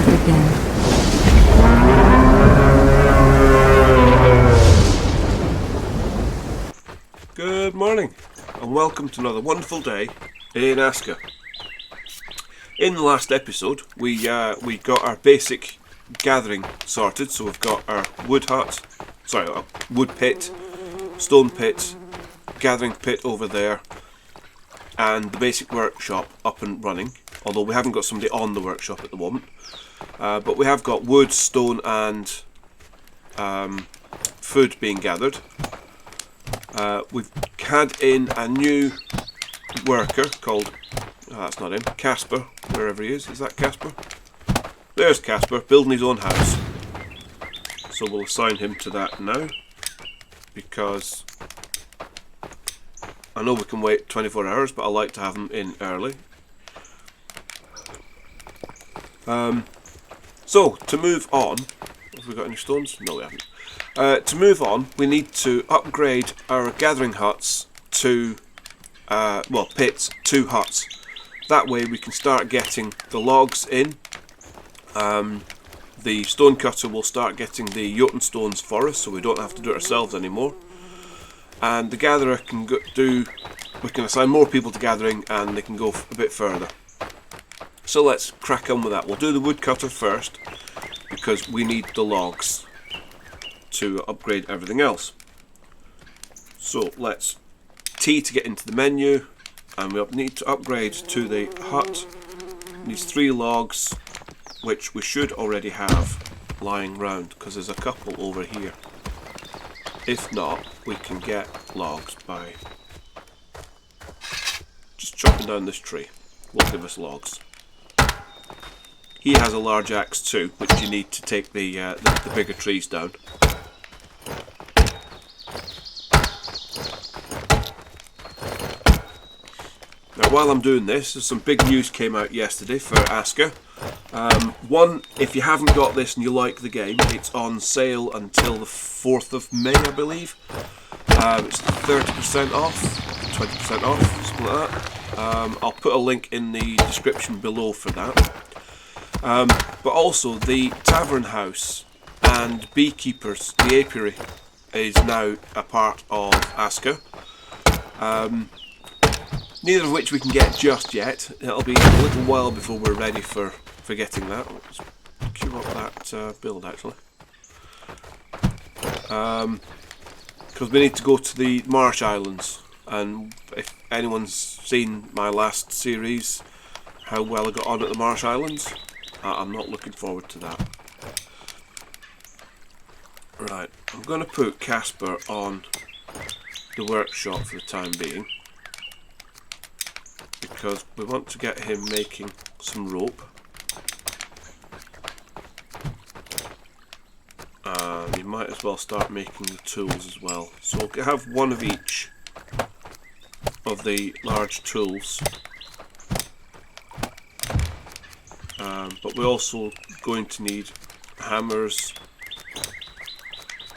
start again. Good morning and welcome to another wonderful day in Aska. In the last episode we got our basic gathering sorted, so we've got our wood pit, stone pit, gathering pit over there, and the basic workshop up and running, although we haven't got somebody on the workshop at the moment. But we have got wood, stone and food being gathered. We've had in a new worker called, that's not him, Casper, wherever he is. Is that Casper? There's Casper, building his own house. So we'll assign him to that now, because I know we can wait 24 hours, but I like to have him in early. So, to move on, have we got any stones? No, we haven't. To move on, we need to upgrade our gathering huts to, pits to huts. That way we can start getting the logs in. The stone cutter will start getting the Jotun stones for us, so we don't have to do it ourselves anymore. And the gatherer can we can assign more people to gathering and they can go a bit further. So let's crack on with that. We'll do the woodcutter first, because we need the logs to upgrade everything else. So let's T to get into the menu, and we need to upgrade to the hut. It needs 3 logs, which we should already have lying round, because there's a couple over here. If not, we can get logs by just chopping down this tree. Will give us logs. He has a large axe too, which you need to take the bigger trees down. Now, while I'm doing this, some big news came out yesterday for Aska. One, if you haven't got this and you like the game, it's on sale until the 4th of May, I believe. It's 30% off, 20% off, something like that. I'll put a link in the description below for that. But also the tavern house and beekeepers, the apiary, is now a part of Aska. Neither of which we can get just yet. It'll be a little while before we're ready for getting that. Let's queue up that build actually. Because we need to go to the Marsh Islands, and if anyone's seen my last series, how well I got on at the Marsh Islands, I'm not looking forward to that. Right, I'm going to put Casper on the workshop for the time being, because we want to get him making some rope. And you might as well start making the tools as well. So we'll have one of each of the large tools. But we're also going to need hammers,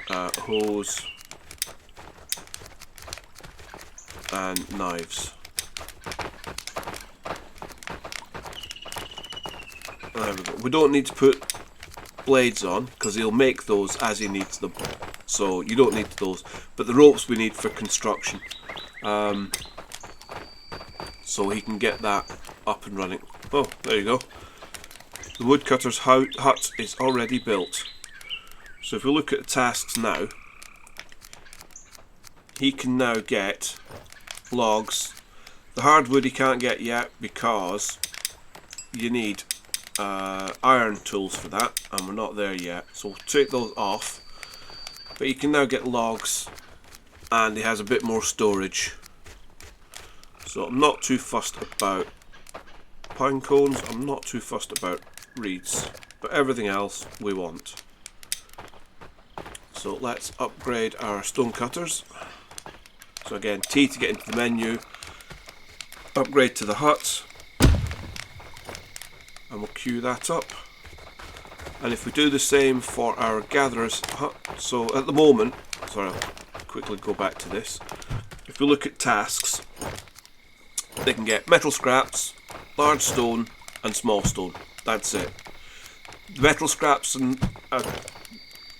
hoes and knives. There we go. We don't need to put blades on, because he'll make those as he needs them, so you don't need those, but the ropes we need for construction, so he can get that up and running. Oh, there you go. The woodcutter's hut is already built. So if we look at the tasks now, he can now get logs. The hardwood he can't get yet, because you need iron tools for that, and we're not there yet, so we'll take those off. But you can now get logs, and he has a bit more storage. So I'm not too fussed about pine cones, I'm not too fussed about reeds, but everything else we want. So let's upgrade our stone cutters. So again, T to get into the menu, upgrade to the hut, and we'll queue that up. And if we do the same for our gatherer's hut, so at the moment, sorry, I'll quickly go back to this. If we look at tasks, they can get metal scraps, large stone and small stone. That's it. metal scraps and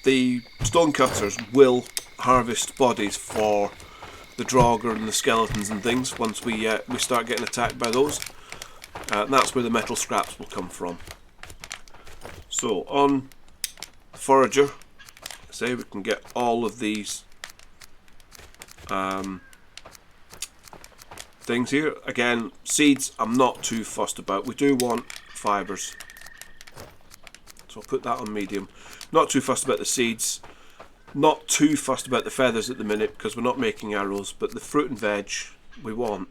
the stone cutters will harvest bodies for the Draugr and the skeletons and things once we start getting attacked by those. And that's where the metal scraps will come from. So on the forager, say we can get all of these things here. Again, seeds I'm not too fussed about. We do want fibres, so I'll put that on medium. Not too fussed about the seeds, not too fussed about the feathers at the minute because we're not making arrows, but the fruit and veg we want.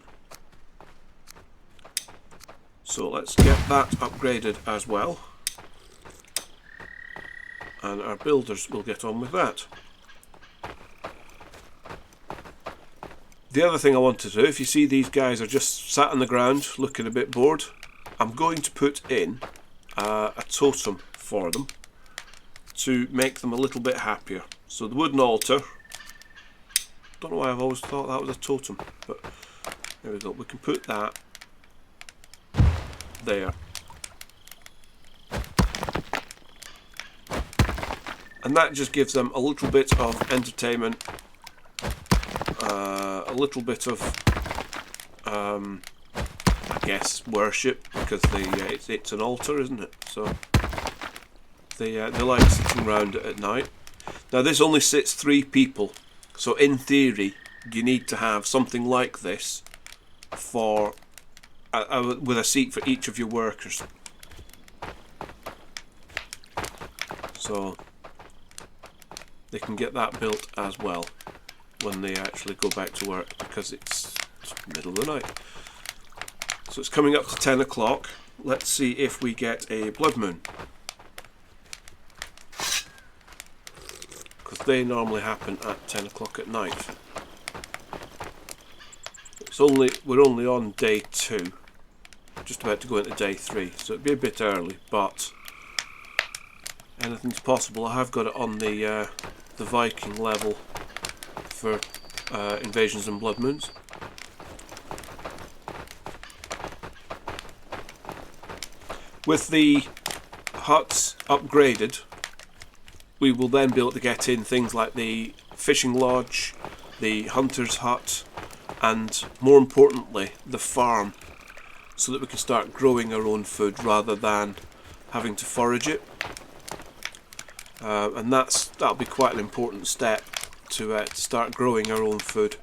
So let's get that upgraded as well, and our builders will get on with that. The other thing I want to do, if you see these guys are just sat on the ground looking a bit bored, I'm going to put in a totem for them to make them a little bit happier. So the wooden altar, don't know why I've always thought that was a totem, but there we go. We can put that there. And that just gives them a little bit of entertainment, a little bit of, I guess, worship, because it's an altar, isn't it? So they like sitting around it at night. Now this only sits 3 people, so in theory you need to have something like this for with a seat for each of your workers. So they can get that built as well when they actually go back to work, because it's middle of the night. So it's coming up to 10 o'clock. Let's see if we get a blood moon, because they normally happen at 10 o'clock at night. We're only on day 2, just about to go into day 3, so it'd be a bit early, but anything's possible. I have got it on the Viking level for invasions and blood moons. With the huts upgraded, we will then be able to get in things like the fishing lodge, the hunter's hut, and more importantly the farm, so that we can start growing our own food rather than having to forage it. And that'll be quite an important step to start growing our own food.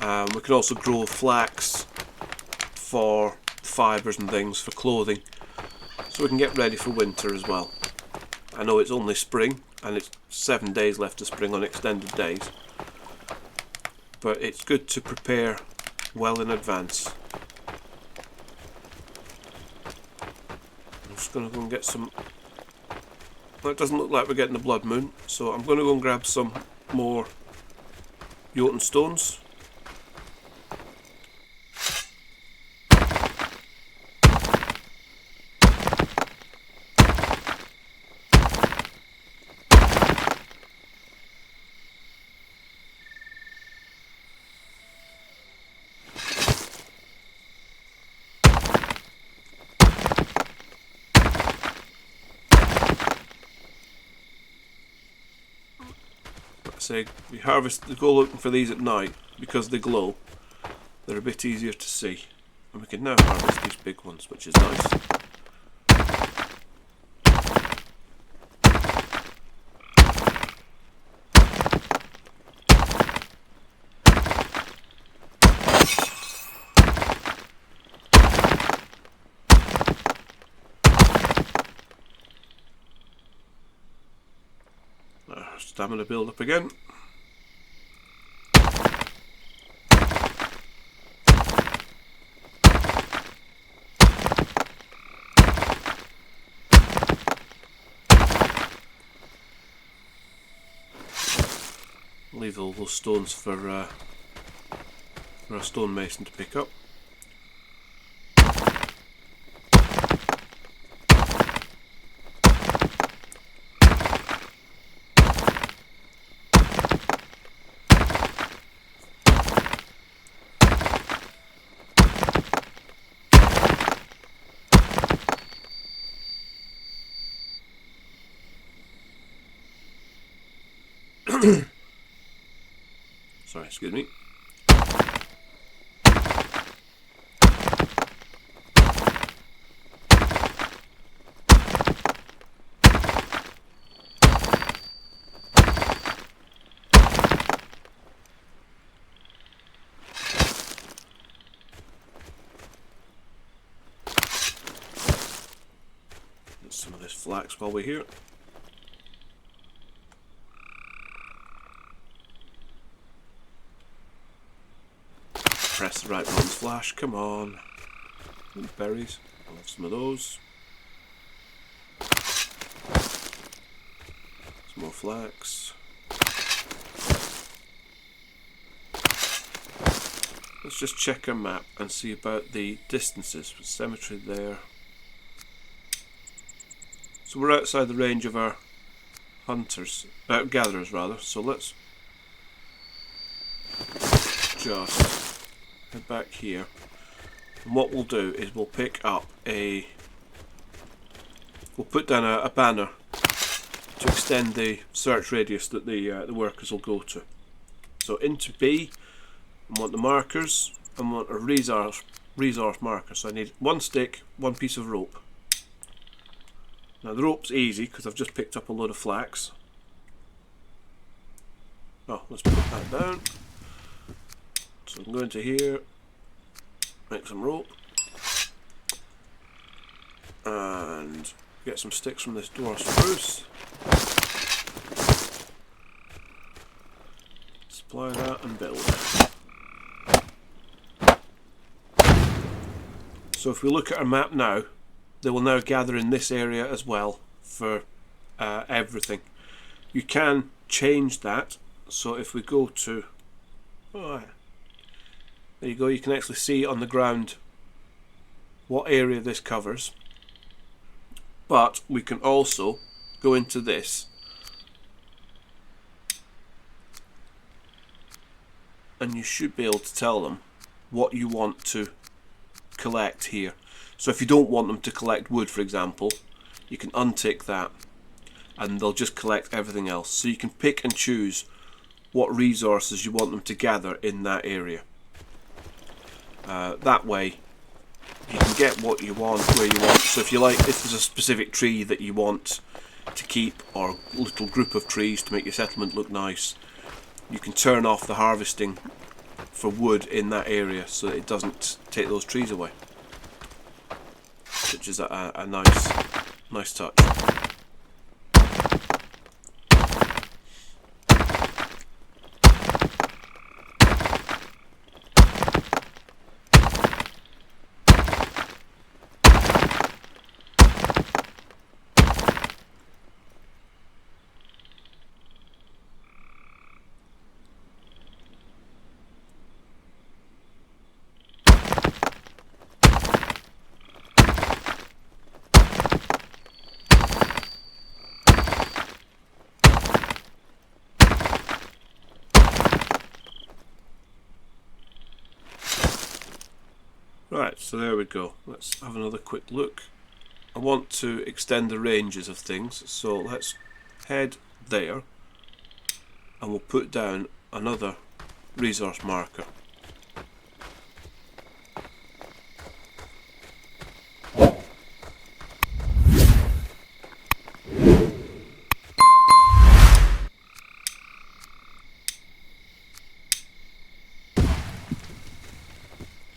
We can also grow flax for fibres and things for clothing, so we can get ready for winter as well. I know it's only spring and it's 7 days left of spring on extended days, but it's good to prepare well in advance. I'm just going to go and get some. Well, it doesn't look like we're getting the blood moon, so I'm going to go and grab some more Jotun stones. Say we go looking for these at night because they glow. They're a bit easier to see, and we can now harvest these big ones, which is nice. Stamina build up again. Leave all those stones for a stonemason to pick up. Sorry, excuse me. Get some of this flax while we're here. Press the right buttons, flash, come on. Ooh, berries, I'll have some of those. Some more flax. Let's just check our map and see about the distances. Cemetery there. So we're outside the range of our hunters, gatherers rather, so let's just head back here, and what we'll do is we'll pick up we'll put down a banner to extend the search radius that the workers will go to. So into B, I want the markers, I want a resource marker, so I need one stick, one piece of rope. Now the rope's easy because I've just picked up a load of flax. Oh, let's put that down. So I can go into here, make some rope, and get some sticks from this dwarf spruce. Supply that and build. So if we look at our map now, they will now gather in this area as well for everything. You can change that, so if we go to, there you go, you can actually see on the ground what area this covers. But we can also go into this and you should be able to tell them what you want to collect here. So if you don't want them to collect wood, for example, you can untick that and they'll just collect everything else. So you can pick and choose what resources you want them to gather in that area. That way you can get what you want where you want. So if you like, if there's a specific tree that you want to keep, or a little group of trees to make your settlement look nice, you can turn off the harvesting for wood in that area so that it doesn't take those trees away, which is a nice touch. Right, so there we go. Let's have another quick look. I want to extend the ranges of things, so let's head there and we'll put down another resource marker.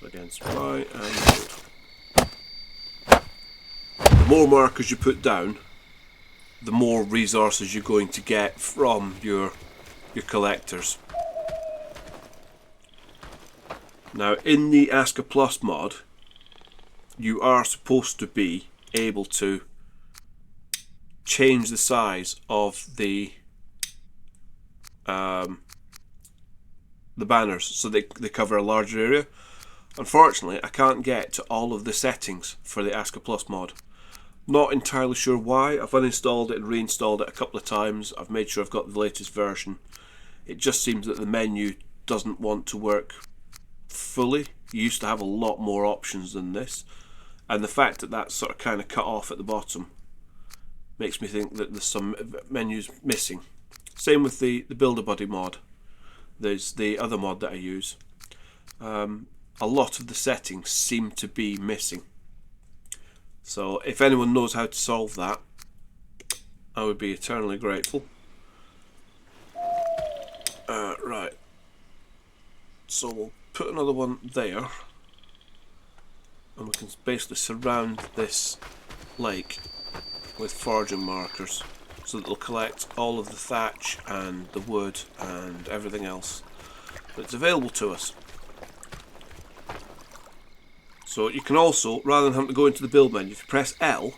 Again, supply and build. The more markers you put down, the more resources you're going to get from your collectors. Now in the Aska Plus mod, you are supposed to be able to change the size of the banners so they cover a larger area. Unfortunately, I can't get to all of the settings for the Aska Plus mod. Not entirely sure why. I've uninstalled it and reinstalled it a couple of times. I've made sure I've got the latest version. It just seems that the menu doesn't want to work fully. You used to have a lot more options than this, and the fact that that's sort of cut off at the bottom makes me think that there's some menus missing. Same with the Builder Buddy mod. There's the other mod that I use. A lot of the settings seem to be missing. So if anyone knows how to solve that, I would be eternally grateful. Right. So we'll put another one there. And we can basically surround this lake with foraging markers so that it'll collect all of the thatch and the wood and everything else that's available to us. So you can also, rather than having to go into the build menu, if you press L,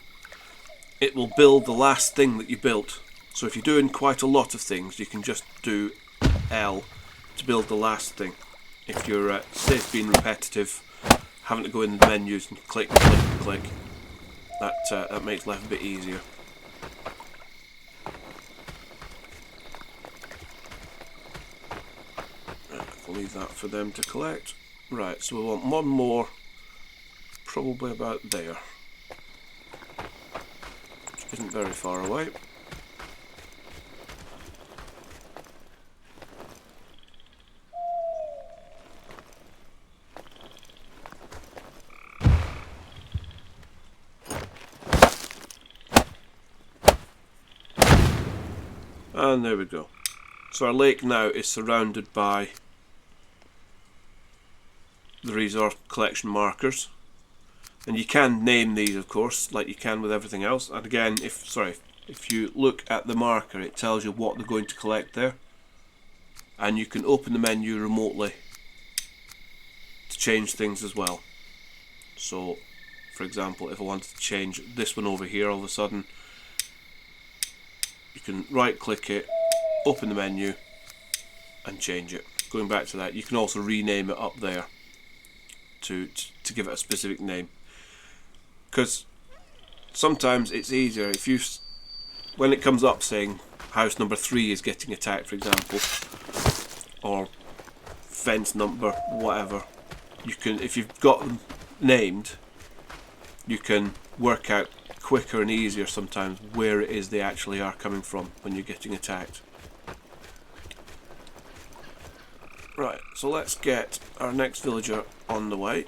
it will build the last thing that you built. So if you're doing quite a lot of things, you can just do L to build the last thing. If you're, say it's being repetitive, having to go in the menus and click and click and click, that makes life a bit easier. I'll leave that for them to collect. Right, so we want one more, probably about there, which isn't very far away. And there we go. So our lake now is surrounded by the resource collection markers, and you can name these, of course, like you can with everything else. And again, if you look at the marker, it tells you what they're going to collect there, and you can open the menu remotely to change things as well. So, for example, if I wanted to change this one over here, all of a sudden, you can right-click it, open the menu, and change it. Going back to that, you can also rename it up there to give it a specific name, because sometimes it's easier if you, when it comes up saying house number 3 is getting attacked, for example, or fence number whatever, you can, if you've got them named, you can work out quicker and easier sometimes where it is they actually are coming from when you're getting attacked. Right, so let's get our next villager on the way.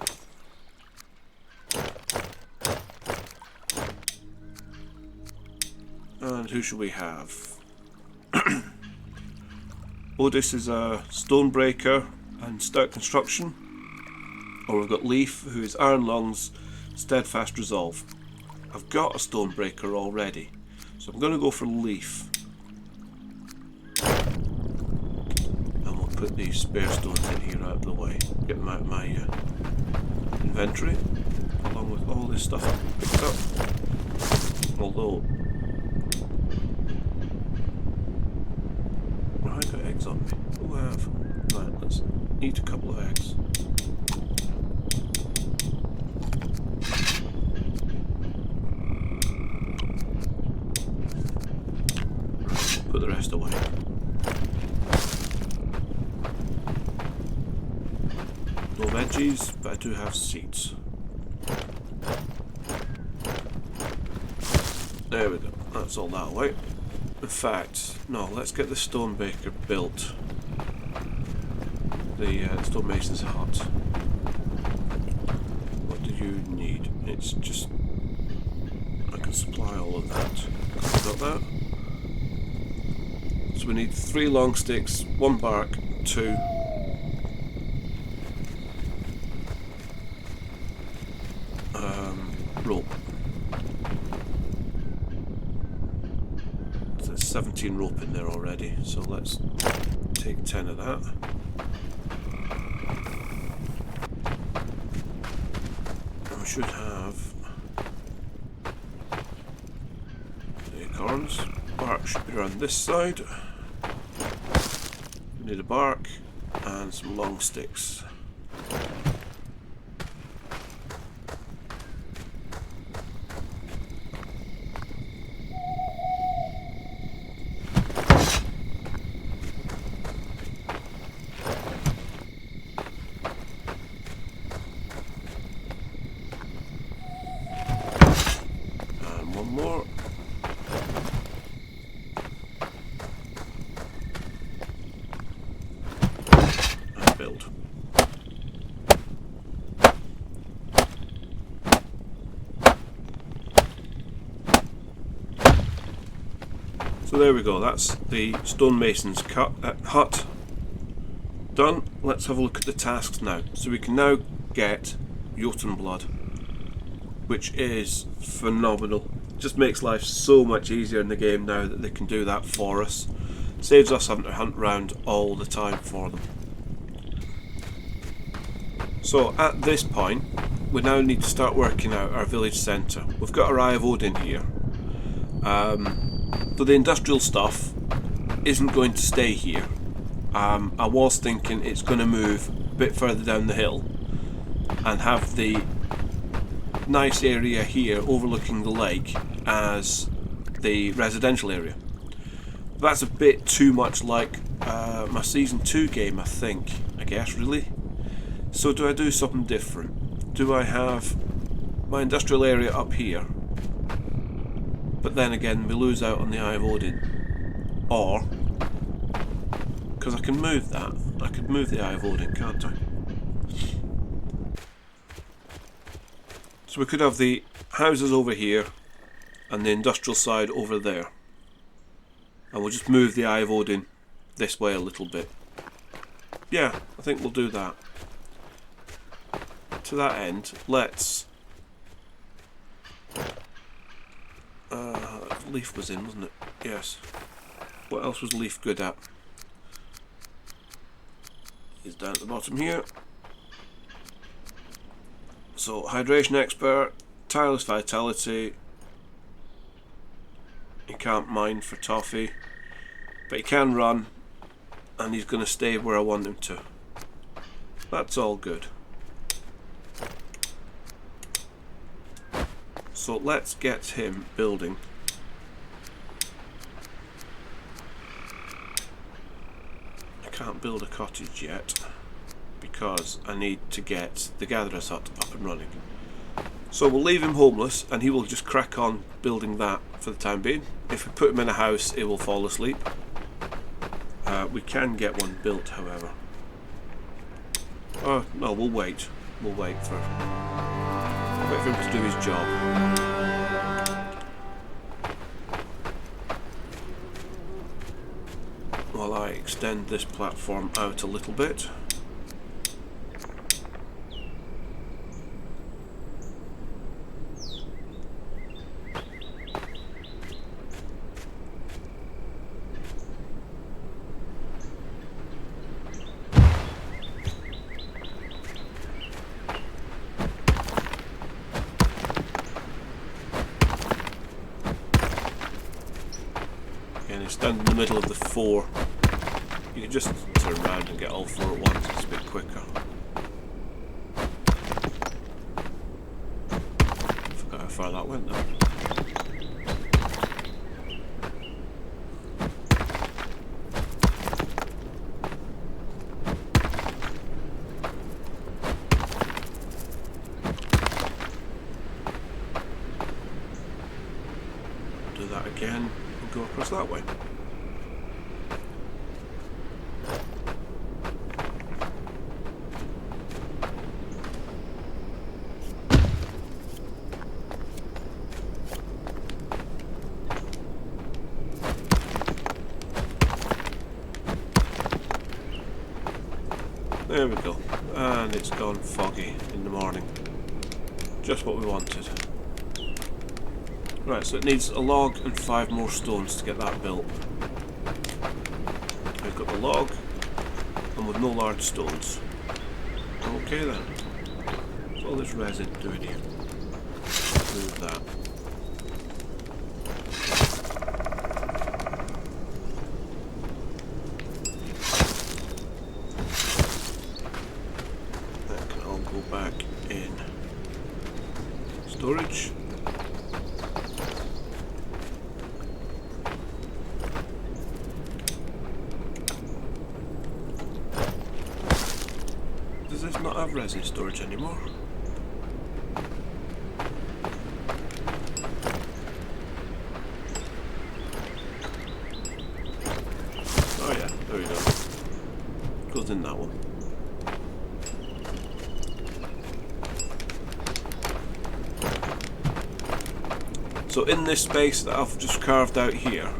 And who should we have? Otis is a stonebreaker and stout construction. Or we've got Leaf, who is iron lungs, steadfast resolve. I've got a stonebreaker already, so I'm going to go for Leaf. And we'll put these spare stones in here out of the way. Get them out of my inventory, along with all this stuff I picked up. Although, I got eggs on me. Oh, I have. Right, let's eat a couple of eggs. Put the rest away. No veggies, but I do have seeds. There we go. That's all that away. In fact, no, let's get the stonebreaker built. The stonemason's hut. What do you need? It's just, I can supply all of that. Got that? So we need 3 long sticks, 1 bark, 2 rope. So there's 17 rope in there already, so let's take 10 of that. And we should have the acorns. Bark should be around this side. We need a bark and some long sticks. And one more. build. So there we go, that's the stonemason's hut done. Let's have a look at the tasks now. So we can now get Jotun blood, which is phenomenal. Just makes life so much easier in the game now that they can do that for us. Saves us having to hunt around all the time for them. So at this point, we now need to start working out our village centre. We've got our Eye of Odin here. So the industrial stuff isn't going to stay here. I was thinking it's going to move a bit further down the hill and have the nice area here overlooking the lake as the residential area. That's a bit too much like my Season 2 game, I guess, really. So do I do something different? Do I have my industrial area up here, but then again we lose out on the Eye of Odin? Or, because I can move that, I could move the Eye of Odin, can't I? So we could have the houses over here and the industrial side over there. And we'll just move the Eye of Odin this way a little bit. Yeah, I think we'll do that. To that end, let's... Leaf was in, wasn't it? Yes. What else was Leaf good at? He's down at the bottom here. So, hydration expert, tireless vitality. He can't mine for toffee, but he can run, and he's going to stay where I want him to. That's all good. So let's get him building. I can't build a cottage yet because I need to get the gatherer's hut up and running. So we'll leave him homeless and he will just crack on building that for the time being. If we put him in a house, it will fall asleep. We can get one built, however. Oh no, we'll wait. We'll wait for him to do his job. While I extend this platform out a little bit. Stand in the middle of the four. You can just turn around and get all four at once, it's a bit quicker. I forgot how far that went now. Do that again and go across that way. There we go, and it's gone foggy in the morning. Just what we wanted. Right, so it needs a log and 5 more stones to get that built. We've got the log, and with no large stones. Okay then. What's all this resin doing here? Move that. Back in storage. Does this not have resin storage anymore? Oh yeah, there we go. Goes in that one. So in this space that I've just carved out here,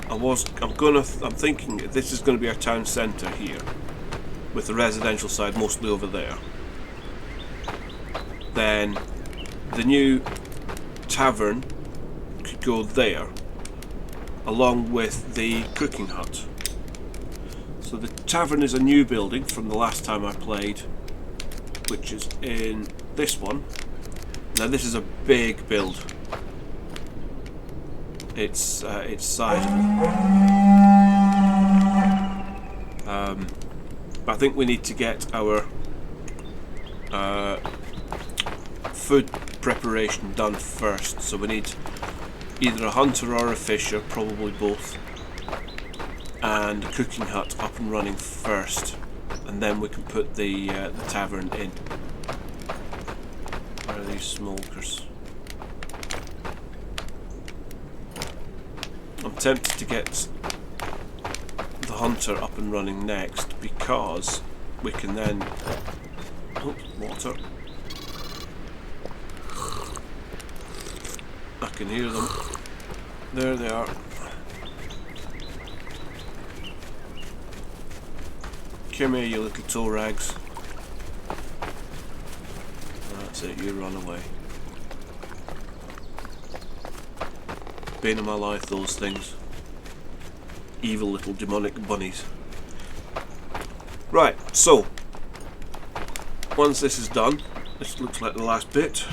I'm thinking this is going to be our town centre here, with the residential side mostly over there. Then the new tavern could go there, along with the cooking hut. So the tavern is a new building from the last time I played, which is in this one. Now this is a big build. It's sizable. But I think we need to get our food preparation done first. So we need either a hunter or a fisher, probably both, and a cooking hut up and running first, and then we can put the tavern in. Where are these smokers? I'm tempted to get the hunter up and running next, because we can then... Oh, water. I can hear them. There they are. Come here, you little toe rags. That's it, you run away. Bane of my life, those things. Evil little demonic bunnies. Right, so once this is done, this looks like the last bit.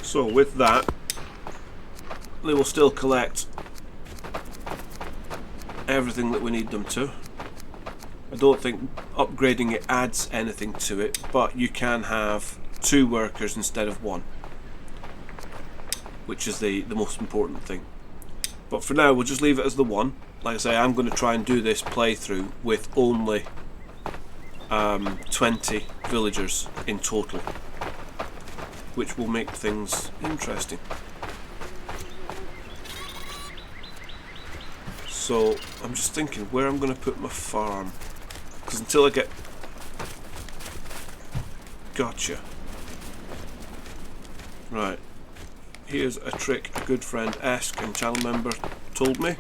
So with that, they will still collect everything that we need them to. I don't think upgrading it adds anything to it, but you can have 2 workers instead of 1, which is the most important thing. But for now, we'll just leave it as the 1. Like I say, I'm going to try and do this playthrough with only 20 villagers in total, which will make things interesting. So I'm just thinking where I'm going to put my farm, because until I get... Gotcha. Right, here's a trick a good friend Aska and channel member told me.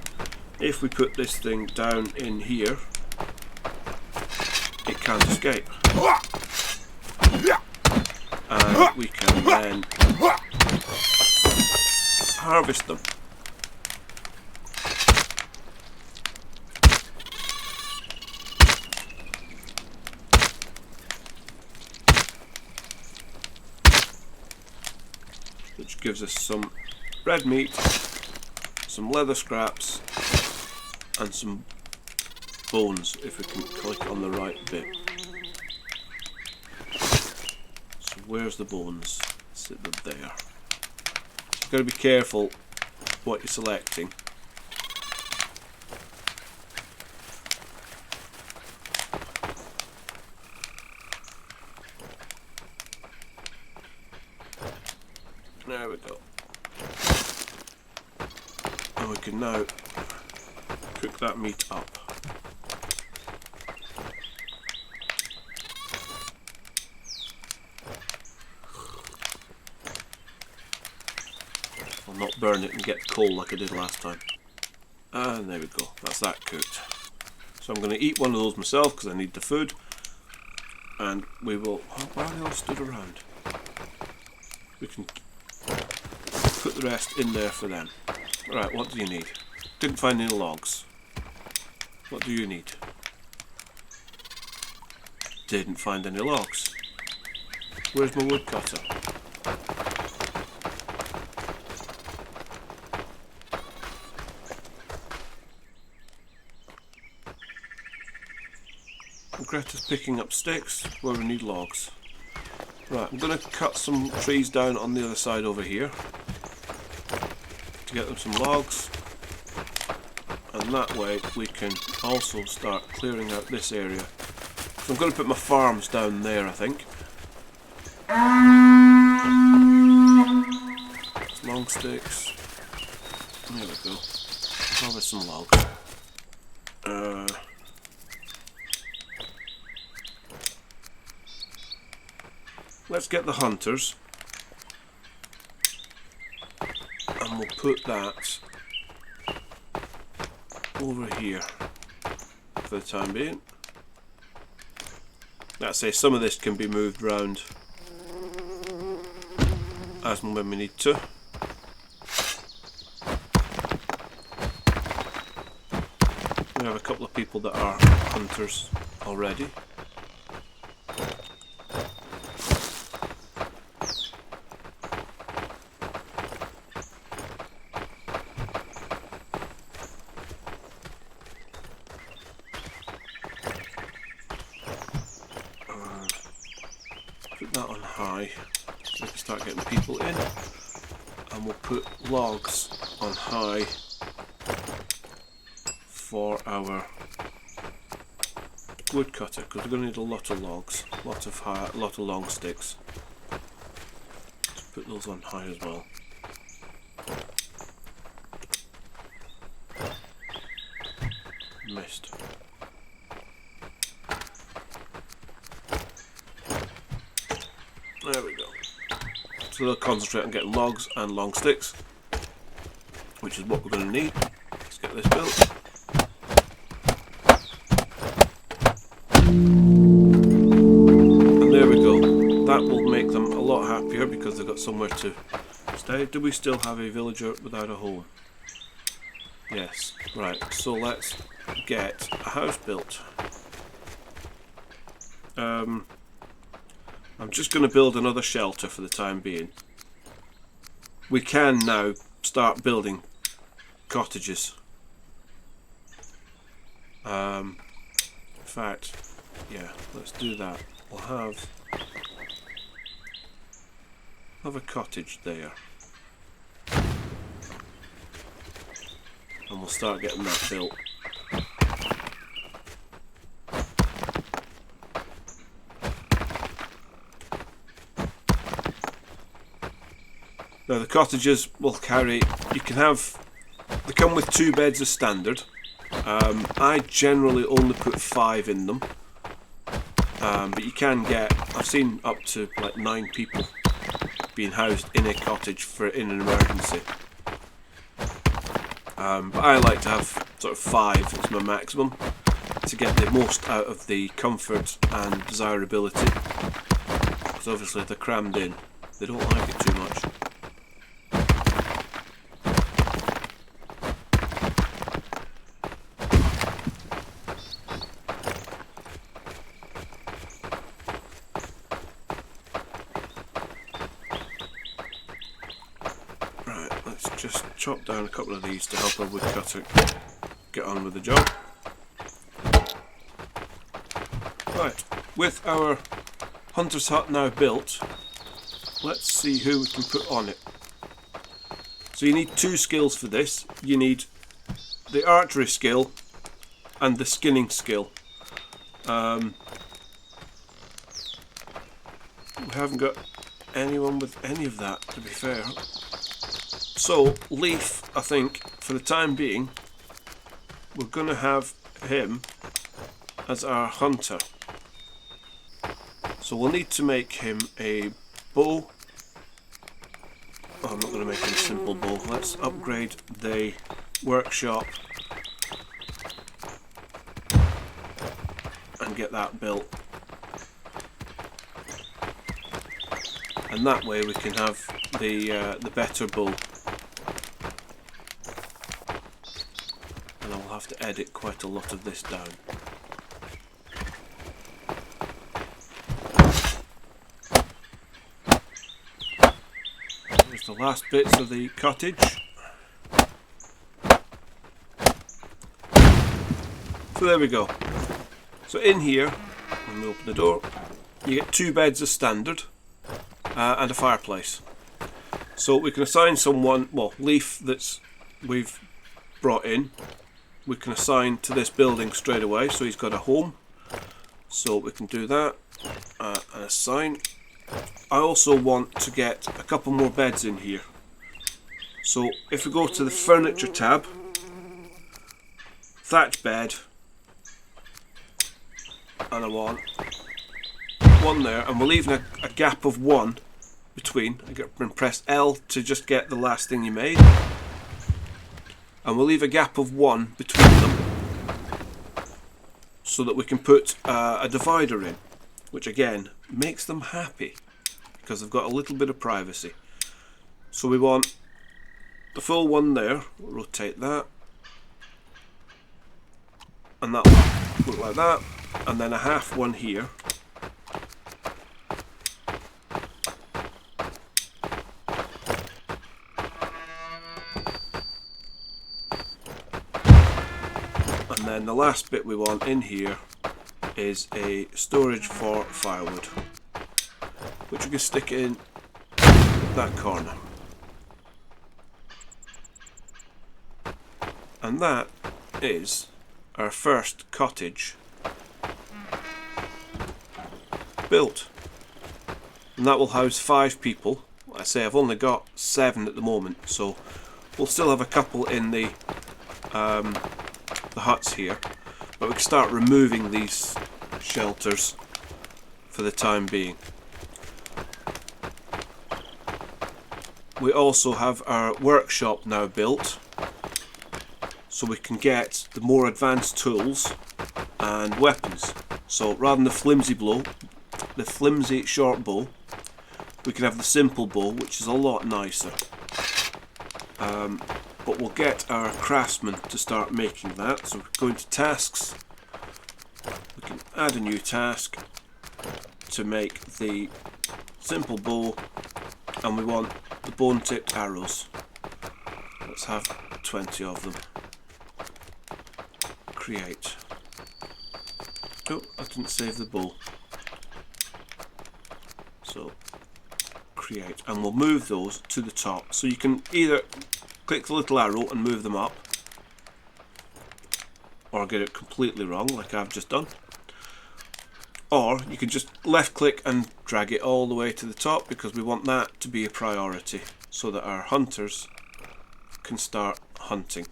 If we put this thing down in here, it can't escape, and we can then harvest them. Which gives us some red meat, some leather scraps, and some bones if we can click on the right bit. So where's the bones? Sit them there. You've got to be careful what you're selecting. There we go. And we can now cook that meat up. I'll not burn it and get coal like I did last time. And there we go. That's that cooked. So I'm going to eat one of those myself because I need the food. And we will... Oh, why are they all stood around? We can put the rest in there for them. Right, what do you need? Didn't find any logs. What do you need? Didn't find any logs. Where's my woodcutter? Greta's picking up sticks where we need logs. Right, I'm going to cut some trees down on the other side over here to get them some logs, and that way we can also start clearing out this area. So I'm going to put my farms down there, I think. Long sticks. There we go. Harvest some logs. let's get the hunters, and we'll put that over here for the time being. Let's say some of this can be moved around as and when we need to. We have a couple of people that are hunters already. Put that on high so we can start getting people in, and we'll put logs on high for our woodcutter, because we're going to need a lot of logs, a lot of long sticks. Let's put those on high as well. Missed. There we go. So they'll concentrate on getting logs and long sticks, which is what we're going to need. Let's get this built. And there we go. That will make them a lot happier because they've got somewhere to stay. Do we still have a villager without a home? Yes. Right, so let's get a house built. I'm just going to build another shelter for the time being. We can now start building cottages. In fact, yeah, let's do that. We'll have a cottage there. And we'll start getting that built. Now the cottages will carry, they come with 2 beds as standard. I generally only put 5 in them. But you can get, I've seen up to like 9 people being housed in a cottage in an emergency. But I like to have sort of 5 as my maximum to get the most out of the comfort and desirability. Because obviously if they're crammed in, they don't like it too much. Just chop down a couple of these to help our woodcutter get on with the job. Right, with our hunter's hut now built, let's see who we can put on it. So you need 2 skills for this. You need the archery skill and the skinning skill. We haven't got anyone with any of that, to be fair. So, Leaf, I think, for the time being, we're going to have him as our hunter. So we'll need to make him a bow. Oh, I'm not going to make him a simple bow. Let's upgrade the workshop and get that built. And that way we can have the better bow. And I'll have to edit quite a lot of this down. Here's the last bits of the cottage. So there we go. So in here, when we open the door, you get 2 beds as standard and a fireplace. So we can assign someone, well, Leaf we've brought in, we can assign to this building straight away, so he's got a home. So we can do that and assign. I also want to get a couple more beds in here. So if we go to the furniture tab, thatch bed, and I want one there, and we're leaving a gap of 1 between. And press L to just get the last thing you made, and we'll leave a gap of 1 between them so that we can put a divider in, which again makes them happy because they've got a little bit of privacy. So we want the full one there. We'll rotate that, and that'll look like that, and then a half one here. And then the last bit we want in here is a storage for firewood, which we can stick in that corner. And that is our first cottage built. And that will house 5 people. Like I say, I've only got 7 at the moment, so we'll still have a couple in the huts here, but we can start removing these shelters for the time being. We also have our workshop now built, so we can get the more advanced tools and weapons. So rather than the flimsy short bow, we can have the simple bow, which is a lot nicer. But we'll get our craftsman to start making that. So we go into tasks, we can add a new task to make the simple bow, and we want the bone tipped arrows. Let's have 20 of them. Create. Oh, I didn't save the bow. So create, and we'll move those to the top. So you can either click the little arrow and move them up, or get it completely wrong like I've just done, or you can just left click and drag it all the way to the top, because we want that to be a priority so that our hunters can start hunting.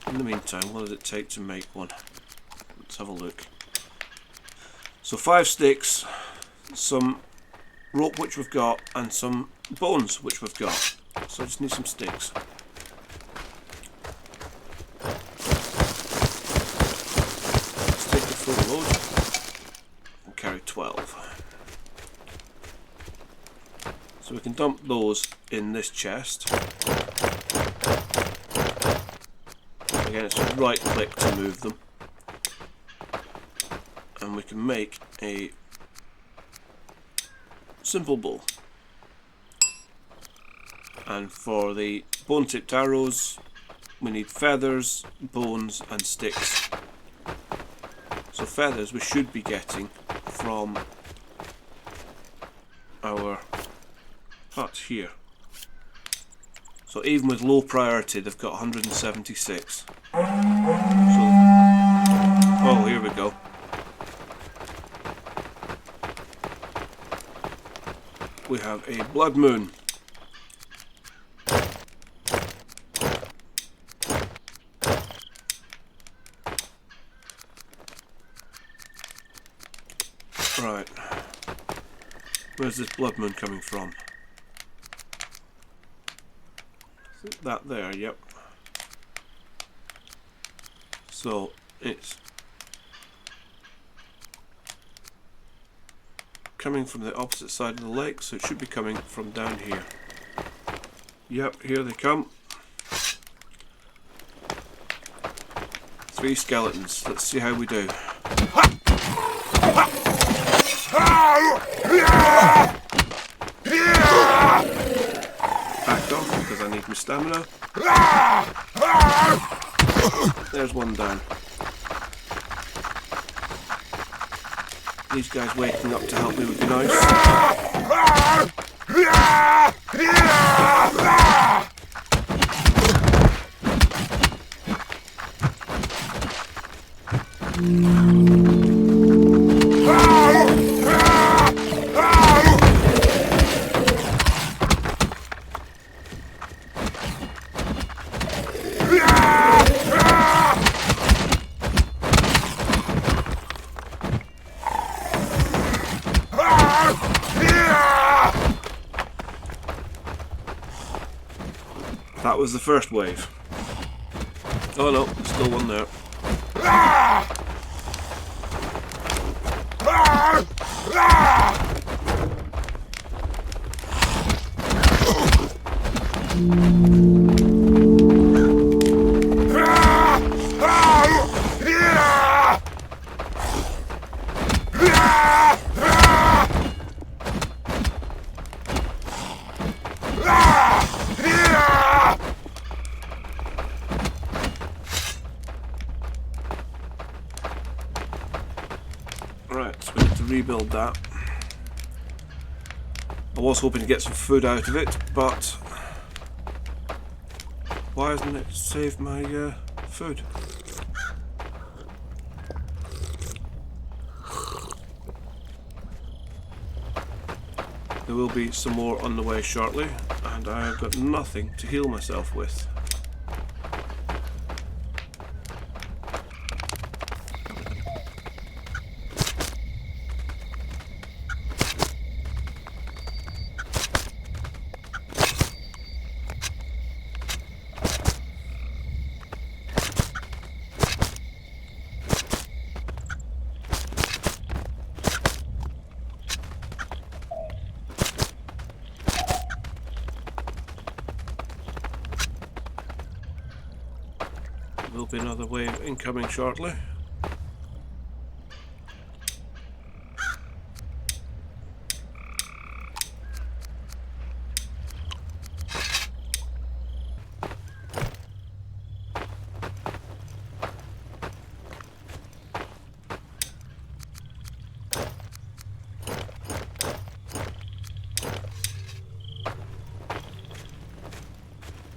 In the meantime, what does it take to make one? Let's have a look. So 5 sticks, some rope which we've got, and some bones which we've got. So I just need some sticks. Let's take the full load and carry 12. So we can dump those in this chest. Again, it's just right click to move them. And we can make a simple bow. And for the bone tipped arrows, we need feathers, bones and sticks. So feathers we should be getting from our hut here. So even with low priority, they've got 176. So, oh, here we go. We have a blood moon. Right. Where's this blood moon coming from? That there, yep. So it's coming from the opposite side of the lake, so it should be coming from down here. Yep, here they come. 3 skeletons. Let's see how we do. Back off because I need my stamina. There's one down. These guys waking up to help me would be nice. That was the first wave. Oh no, there's still one there. Right, so we need to rebuild that. I was hoping to get some food out of it, but why hasn't it saved my food? There will be some more on the way shortly, and I have got nothing to heal myself with. There will be another wave incoming shortly.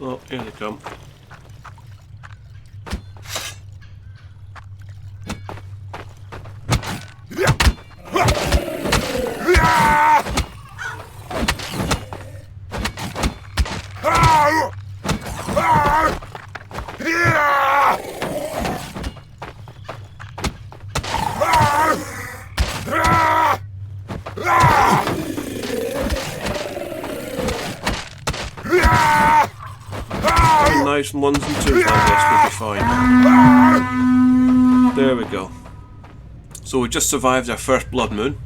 Oh, here they come. Nice ones and twos, I guess we'll be fine. There we go. So we just survived our first blood moon.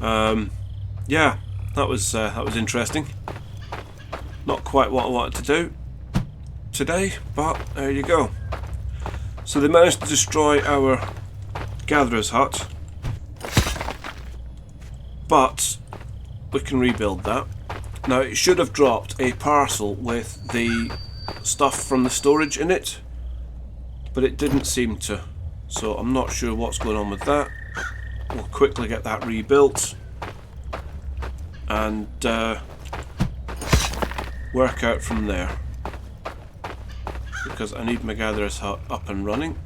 Yeah, that was interesting. Not quite what I wanted to do today, but there you go. So they managed to destroy our gatherer's hut, but we can rebuild that. Now it should have dropped a parcel with the stuff from the storage in it, but it didn't seem to, so I'm not sure what's going on with that. We'll quickly get that rebuilt and work out from there, because I need my gatherer's hut up and running.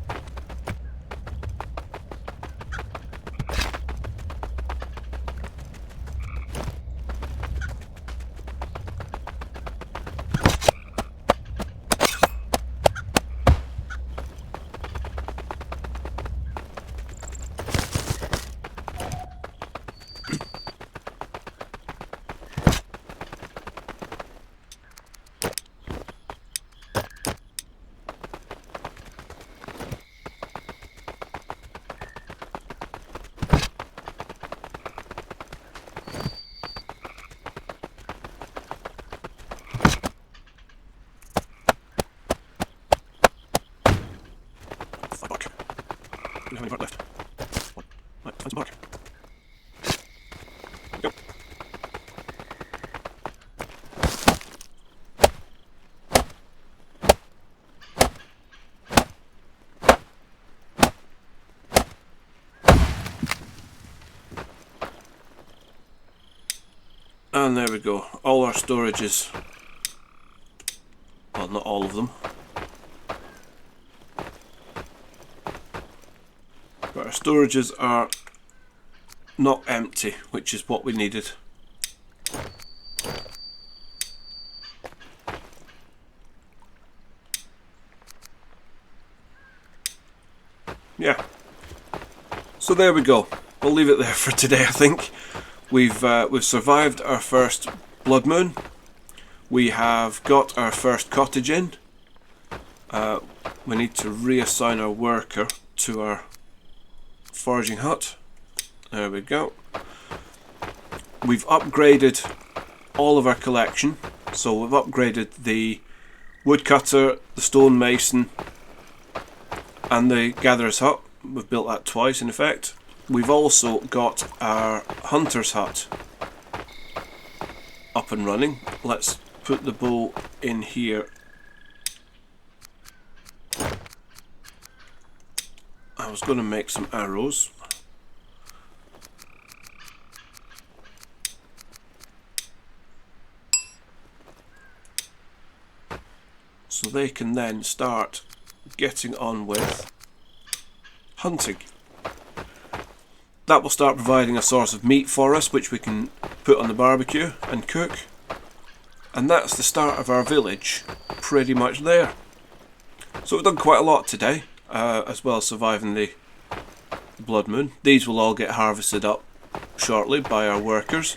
We don't have any part left. Right, find some bark. Go. And there we go. All our storages. Well, not all of them. But our storages are not empty, which is what we needed. Yeah. So there we go. We'll leave it there for today, I think. We've survived our first blood moon. We have got our first cottage in. We need to reassign our worker to our foraging hut. There we go. We've upgraded all of our collection. So we've upgraded the woodcutter, the stonemason, and the gatherer's hut. We've built that twice in effect. We've also got our hunter's hut up and running. Let's put the bow in here. I was going to make some arrows. So they can then start getting on with hunting. That will start providing a source of meat for us, which we can put on the barbecue and cook. And that's the start of our village, pretty much there. So we've done quite a lot today, as well as surviving the blood moon. These will all get harvested up shortly by our workers.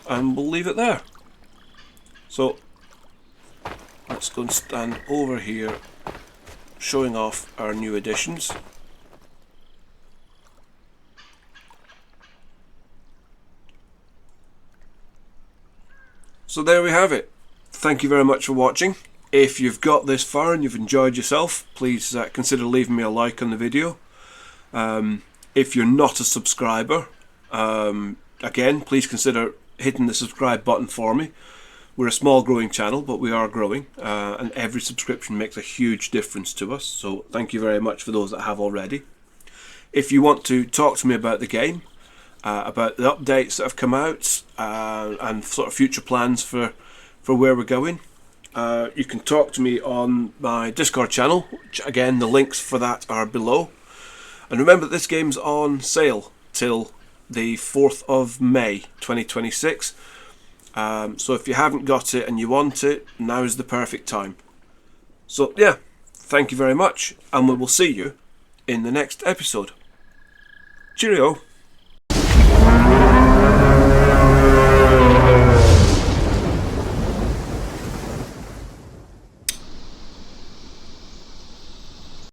And we'll leave it there. So let's go and stand over here, showing off our new additions. So there we have it. Thank you very much for watching. If you've got this far and you've enjoyed yourself, please consider leaving me a like on the video. If you're not a subscriber, again, please consider hitting the subscribe button for me. We're a small growing channel, but we are growing, and every subscription makes a huge difference to us. So thank you very much for those that have already. If you want to talk to me about the game, about the updates that have come out, and sort of future plans for where we're going, you can talk to me on my Discord channel, which again the links for that are below. And remember that this game's on sale till the 4th of May 2026. So if you haven't got it and you want it, now is the perfect time. So yeah, thank you very much, and we will see you in the next episode. Cheerio!